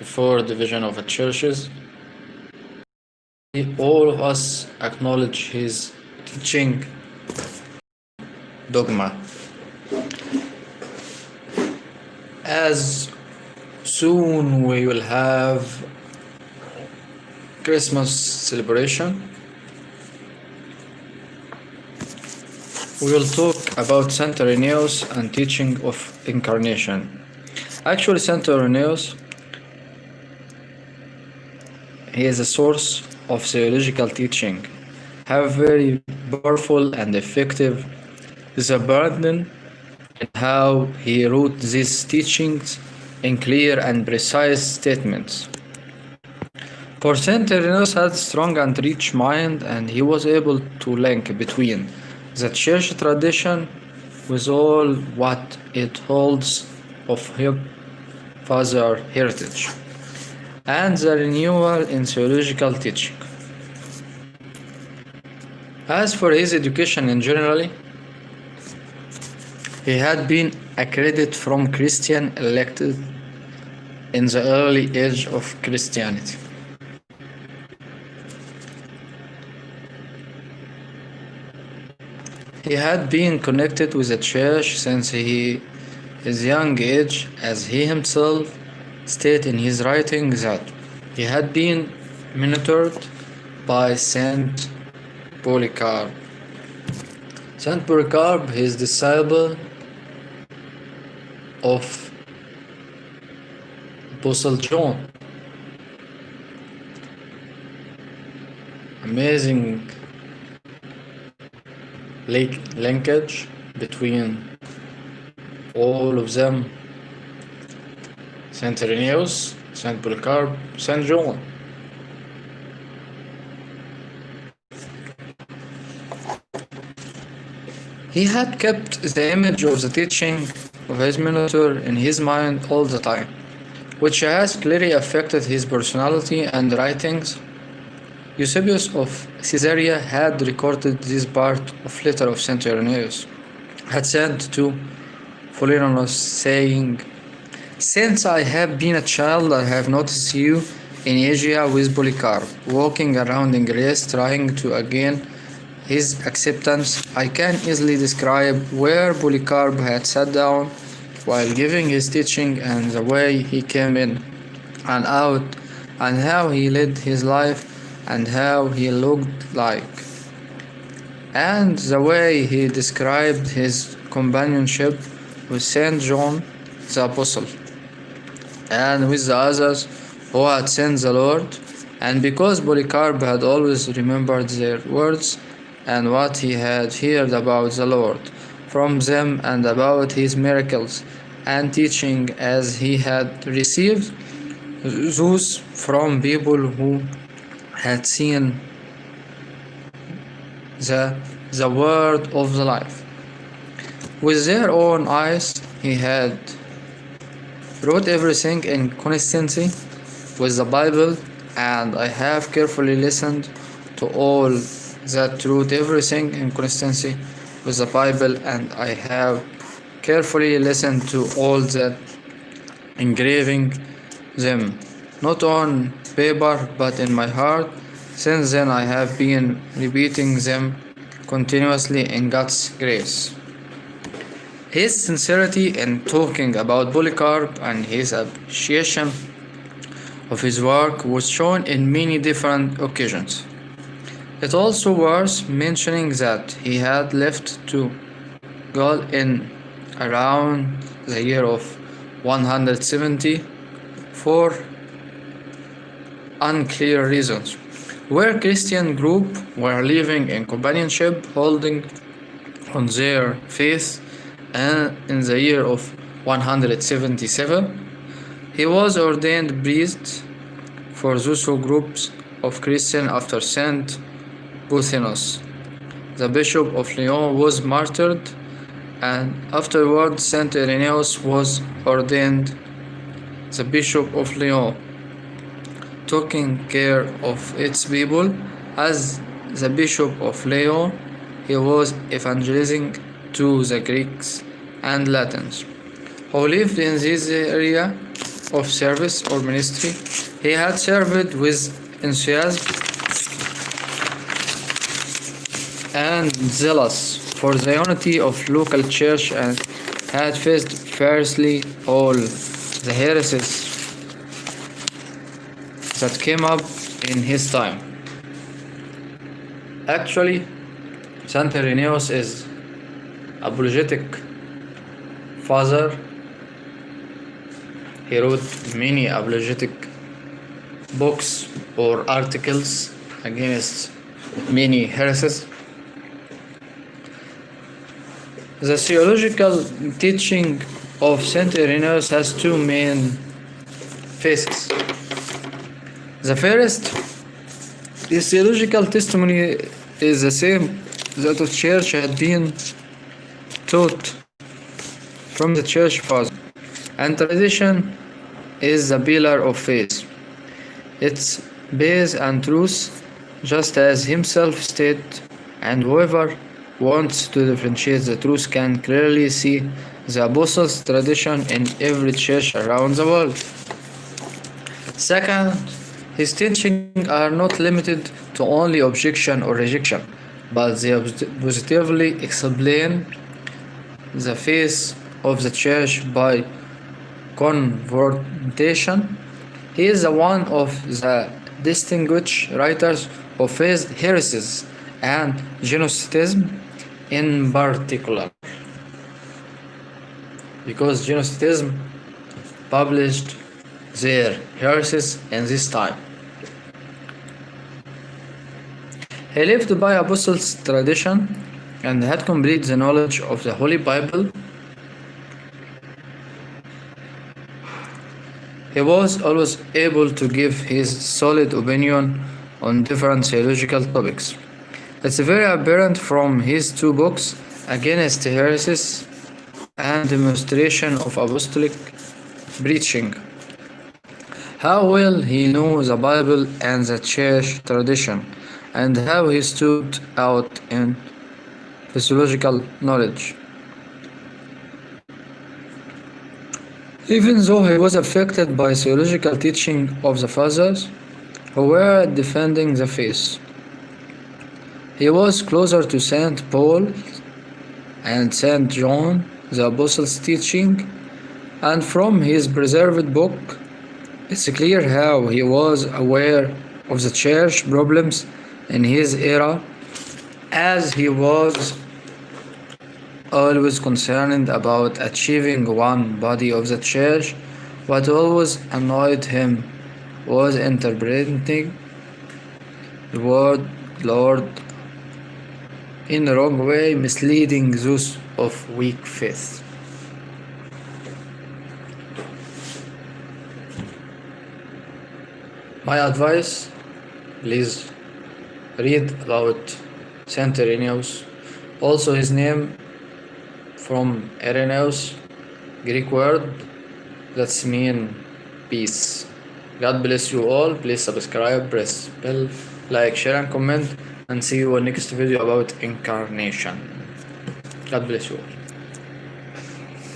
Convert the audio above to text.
before division of the churches. All of us acknowledge his teaching dogma. As soon we will have Christmas celebration, we will talk about Saint Irenaeus and teaching of incarnation. Actually, Saint Irenaeus, he is a source of theological teaching, have very powerful and effective is a burden in how he wrote these teachings in clear and precise statements. For Saint Irenaeus had strong and rich mind, and he was able to link between the church tradition with all what it holds of his father heritage and the renewal in theological teaching. As for his education in general, he had been accredited from Christian elected in the early age of Christianity. He had been connected with the church since his young age, as he himself stated in his writing that he had been mentored by Saint Polycarp. Saint Polycarp, his disciple of Apostle John. Amazing linkage between all of them. Saint Irenaeus, Saint Polycarp, Saint John. He had kept the image of the teaching of his mentor in his mind all the time, which has clearly affected his personality and writings. Eusebius of Caesarea had recorded this part of letter of Saint Irenaeus, had sent to Philolenus, saying, "Since I have been a child, I have noticed you in Asia with Polycarp, walking around in Greece, trying to gain his acceptance. I can easily describe where Polycarp had sat down while giving his teaching, and the way he came in and out, and how he led his life, and how he looked like, and the way he described his companionship with Saint John the Apostle and with the others who had seen the Lord. And because Polycarp had always remembered their words and what he had heard about the Lord from them, and about his miracles and teaching as he had received those from people who had seen the word of the life with their own eyes, he had wrote everything in consistency with the Bible, and I have carefully listened to all that wrote everything in consistency with the Bible, and I have carefully listened to all that engraving them, not on paper but in my heart. Since then I have been repeating them continuously in God's grace." His sincerity in talking about Polycarp and his appreciation of his work was shown in many different occasions. It also worth mentioning that he had left to Gaul in around the year of 170 for unclear reasons, where Christian groups were living in companionship, holding on their faith, and in the year of 177 he was ordained priest for those groups of Christians after Saint Euthymius. The Bishop of Lyon was martyred, and afterward Saint Irenaeus was ordained the Bishop of Lyon, taking care of its people. As the Bishop of Lyon, he was evangelizing to the Greeks and Latins who lived in this area of service or ministry. He had served with enthusiasm and zealous for the unity of local church and had faced fiercely all the heresies that came up in his time. Actually, Saint Irenaeus is apologetic father. He wrote many apologetic books or articles against many heresies. The theological teaching of Saint Irenaeus has two main phases. The first, his theological testimony is the same that the church had been taught from the church fathers, and tradition is the pillar of faith. Its base and truth, just as himself stated, and whoever wants to differentiate the truth can clearly see the apostles' tradition in every church around the world. Second, his teachings are not limited to only objection or rejection, but they positively explain the faith of the church by confrontation. He is one of the distinguished writers of faith heresies and Gnosticism in particular, because Gnosticism published their heresies in this time. He lived by apostles' tradition and had complete the knowledge of the Holy Bible. He was always able to give his solid opinion on different theological topics. It's very apparent from his two books, Against Heresies and Demonstration of Apostolic Preaching, how well he knew the Bible and the church tradition, and how he stood out in theological knowledge. Even though he was affected by theological teaching of the fathers who were defending the faith, he was closer to St. Paul and St. John the Apostles' teaching, and from his preserved book, it's clear how he was aware of the church problems in his era, as he was always concerned about achieving one body of the church. What always annoyed him was interpreting the word Lord in the wrong way, misleading those of weak faith. My advice, please read about Saint Irenaeus. Also his name from Irenaeus, Greek word that's mean peace. God bless you all. Please subscribe, press bell, like, share and comment, and see you in next video about incarnation. God bless you all.